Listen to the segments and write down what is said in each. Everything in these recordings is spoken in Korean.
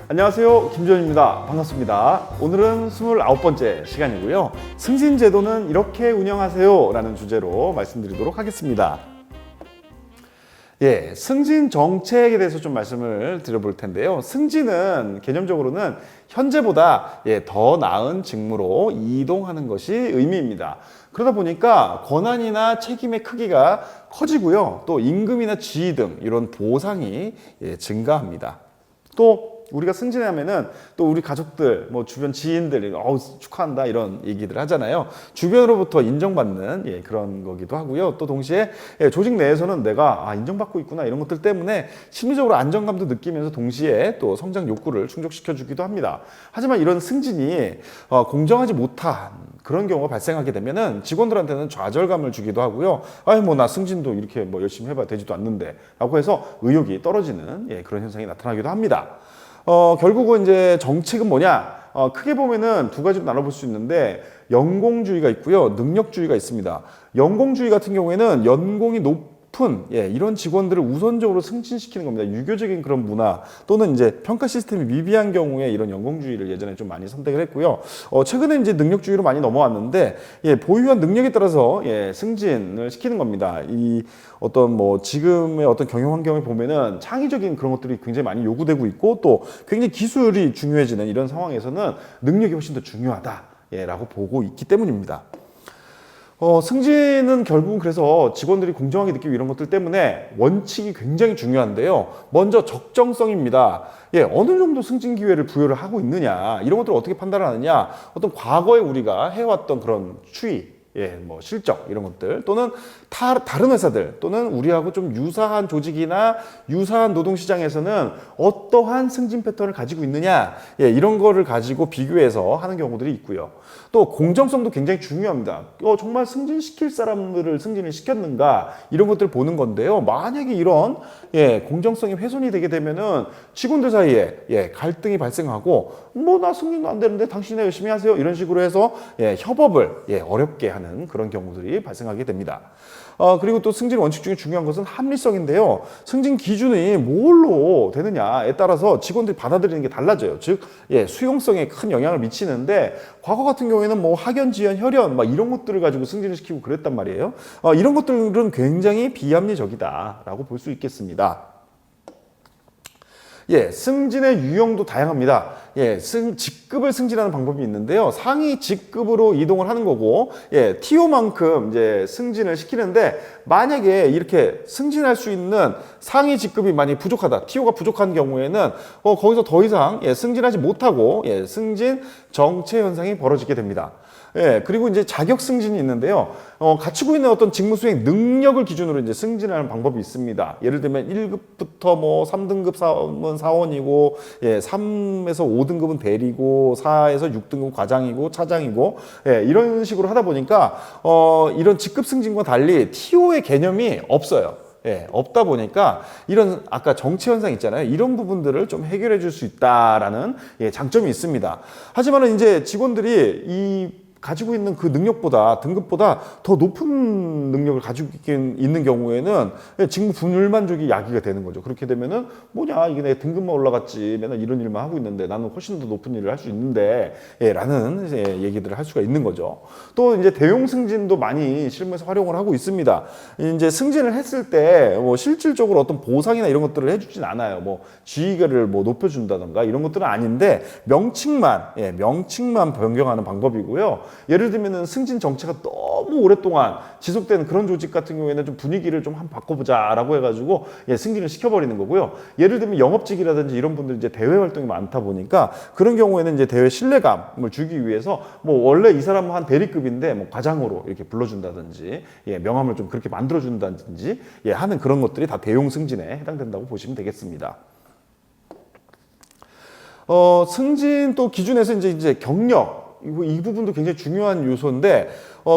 안녕하세요, 김지현입니다. 반갑습니다. 오늘은 29번째 시간이고요. 승진제도는 이렇게 운영하세요 라는 주제로 말씀드리도록 하겠습니다. 승진 정책에 대해서 좀 말씀을 드려볼 텐데요. 승진은 개념적으로는 현재보다 더 나은 직무로 이동하는 것이 의미입니다. 그러다 보니까 권한이나 책임의 크기가 커지고요. 또 임금이나 지위 등 이런 보상이 증가합니다. 또 우리가 승진하면은 또 우리 가족들, 뭐 주변 지인들, 축하한다 이런 얘기들 하잖아요. 주변으로부터 인정받는 그런 거기도 하고요. 또 동시에 조직 내에서는 내가 인정받고 있구나 이런 것들 때문에 심리적으로 안정감도 느끼면서 동시에 또 성장 욕구를 충족시켜 주기도 합니다. 하지만 이런 승진이 공정하지 못한 그런 경우가 발생하게 되면은 직원들한테는 좌절감을 주기도 하고요. 나 승진도 이렇게 뭐 열심히 해봐야 되지도 않는데 라고 해서 의욕이 떨어지는 그런 현상이 나타나기도 합니다. 결국은 이제 정책은 뭐냐? 크게 보면은 두 가지로 나눠볼 수 있는데 연공주의가 있고요. 능력주의가 있습니다. 연공주의 같은 경우에는 연공이 높은 이런 직원들을 우선적으로 승진시키는 겁니다. 유교적인 그런 문화 또는 이제 평가 시스템이 미비한 경우에 이런 연공주의를 예전에 좀 많이 선택을 했고요. 최근에 이제 능력주의로 많이 넘어왔는데 보유한 능력에 따라서 승진을 시키는 겁니다. 이 어떤 지금의 어떤 경영 환경을 보면은 창의적인 그런 것들이 굉장히 많이 요구되고 있고 또 굉장히 기술이 중요해지는 이런 상황에서는 능력이 훨씬 더 중요하다라고 보고 있기 때문입니다. 승진은 결국은 그래서 직원들이 공정하게 느끼고 이런 것들 때문에 원칙이 굉장히 중요한데요. 먼저 적정성입니다. 어느 정도 승진 기회를 부여를 하고 있느냐, 이런 것들을 어떻게 판단을 하느냐, 어떤 과거에 우리가 해왔던 그런 추이, 실적 이런 것들 또는 다른 회사들 또는 우리하고 좀 유사한 조직이나 유사한 노동시장에서는 어떠한 승진 패턴을 가지고 있느냐 이런 거를 가지고 비교해서 하는 경우들이 있고요. 또 공정성도 굉장히 중요합니다. 정말 승진시킬 사람들을 승진을 시켰는가 이런 것들을 보는 건데요. 만약에 이런 공정성이 훼손이 되게 되면은 직원들 사이에 갈등이 발생하고 나 승진도 안 되는데 당신이 열심히 하세요 이런 식으로 해서 협업을 어렵게 하는 그런 경우들이 발생하게 됩니다. 그리고 또 승진 원칙 중에 중요한 것은 합리성인데요. 승진 기준이 뭘로 되느냐에 따라서 직원들이 받아들이는 게 달라져요. 즉, 수용성에 큰 영향을 미치는데 과거 같은 경우에는 학연, 지연, 혈연 이런 것들을 가지고 승진을 시키고 그랬단 말이에요. 이런 것들은 굉장히 비합리적이다라고 볼 수 있겠습니다. 승진의 유형도 다양합니다. 직급을 승진하는 방법이 있는데요. 상위 직급으로 이동을 하는 거고, TO만큼 이제 승진을 시키는데, 만약에 이렇게 승진할 수 있는 상위 직급이 많이 부족하다, TO가 부족한 경우에는, 거기서 더 이상 승진하지 못하고, 승진 정체 현상이 벌어지게 됩니다. 그리고 이제 자격 승진이 있는데요. 갖추고 있는 어떤 직무 수행 능력을 기준으로 이제 승진하는 방법이 있습니다. 예를 들면 1급부터 3등급 사원은 사원이고, 3에서 5등급은 대리고, 4에서 6등급 과장이고, 차장이고, 이런 식으로 하다 보니까, 이런 직급 승진과 달리 TO의 개념이 없어요. 없다 보니까 이런 아까 정체 현상 있잖아요. 이런 부분들을 좀 해결해 줄 수 있다라는 장점이 있습니다. 하지만은 이제 직원들이 가지고 있는 그 능력보다 등급보다 더 높은 능력을 가지고 있는 경우에는 직무 불만족이 야기가 되는 거죠. 그렇게 되면은 이게 내 등급만 올라갔지 맨날 이런 일만 하고 있는데 나는 훨씬 더 높은 일을 할 수 있는데 라는 얘기들을 할 수가 있는 거죠. 또 이제 대용 승진도 많이 실무에서 활용을 하고 있습니다. 이제 승진을 했을 때 실질적으로 어떤 보상이나 이런 것들을 해주진 않아요. 지위를 높여준다던가 이런 것들은 아닌데 명칭만 변경하는 방법이고요. 예를 들면은 승진 정체가 너무 오랫동안 지속되는 그런 조직 같은 경우에는 좀 분위기를 좀 한번 바꿔보자라고 해가지고 승진을 시켜버리는 거고요. 예를 들면 영업직이라든지 이런 분들이 이제 대외 활동이 많다 보니까 그런 경우에는 이제 대외 신뢰감을 주기 위해서 원래 이 사람은 한 대리급인데 과장으로 이렇게 불러준다든지 명함을 좀 그렇게 만들어준다든지 하는 그런 것들이 다 대용 승진에 해당된다고 보시면 되겠습니다. 승진 또 기준에서 이제 경력 이 부분도 굉장히 중요한 요소인데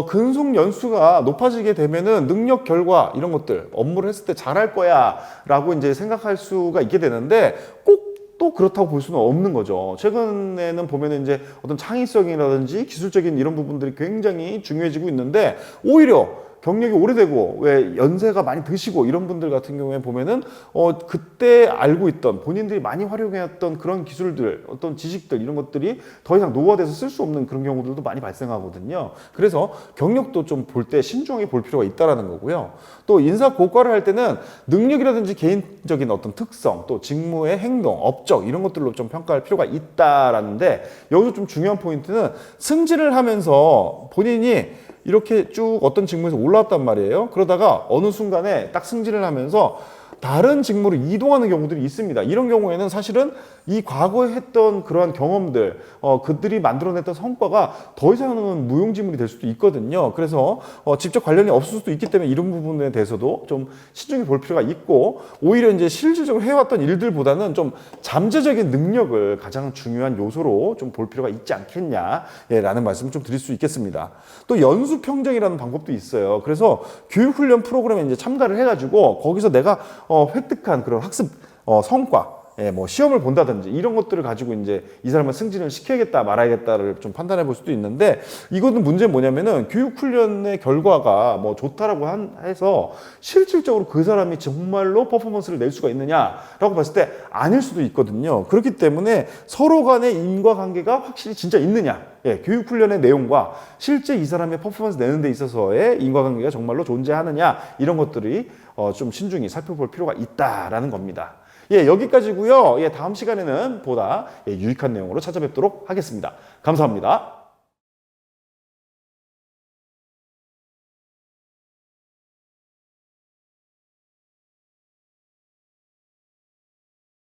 근속 연수가 높아지게 되면은 능력 결과 이런 것들 업무를 했을 때 잘할 거야 라고 이제 생각할 수가 있게 되는데 꼭 또 그렇다고 볼 수는 없는 거죠. 최근에는 보면은 이제 어떤 창의성이라든지 기술적인 이런 부분들이 굉장히 중요해지고 있는데 오히려 경력이 오래되고 왜 연세가 많이 드시고 이런 분들 같은 경우에 보면은 그때 알고 있던 본인들이 많이 활용해왔던 그런 기술들, 어떤 지식들 이런 것들이 더 이상 노후화돼서 쓸 수 없는 그런 경우들도 많이 발생하거든요. 그래서 경력도 좀 볼 때 신중하게 볼 필요가 있다라는 거고요. 또 인사 고과를 할 때는 능력이라든지 개인적인 어떤 특성, 또 직무의 행동, 업적 이런 것들로 좀 평가할 필요가 있다라는데, 여기서 좀 중요한 포인트는 승진을 하면서 본인이 이렇게 쭉 어떤 직무에서 올라왔단 말이에요. 그러다가 어느 순간에 딱 승진을 하면서 다른 직무로 이동하는 경우들이 있습니다. 이런 경우에는 사실은 이 과거에 했던 그러한 경험들, 그들이 만들어냈던 성과가 더 이상은 무용지물이 될 수도 있거든요. 그래서 직접 관련이 없을 수도 있기 때문에 이런 부분에 대해서도 좀 신중히 볼 필요가 있고, 오히려 이제 실질적으로 해왔던 일들보다는 좀 잠재적인 능력을 가장 중요한 요소로 좀 볼 필요가 있지 않겠냐라는 말씀을 좀 드릴 수 있겠습니다. 또 연수 평정이라는 방법도 있어요. 그래서 교육훈련 프로그램에 이제 참가를 해가지고 거기서 내가 획득한 그런 학습 성과, 뭐 시험을 본다든지 이런 것들을 가지고 이제 이 사람을 승진을 시켜야겠다 말아야겠다를 좀 판단해 볼 수도 있는데, 이거는 문제는 뭐냐면은 교육훈련의 결과가 뭐 좋다라고 해서 실질적으로 그 사람이 정말로 퍼포먼스를 낼 수가 있느냐라고 봤을 때 아닐 수도 있거든요. 그렇기 때문에 서로 간의 인과관계가 확실히 진짜 있느냐, 교육훈련의 내용과 실제 이 사람의 퍼포먼스 내는 데 있어서의 인과관계가 정말로 존재하느냐, 이런 것들이 좀 신중히 살펴볼 필요가 있다라는 겁니다. 여기까지고요. 다음 시간에는 보다 유익한 내용으로 찾아뵙도록 하겠습니다. 감사합니다.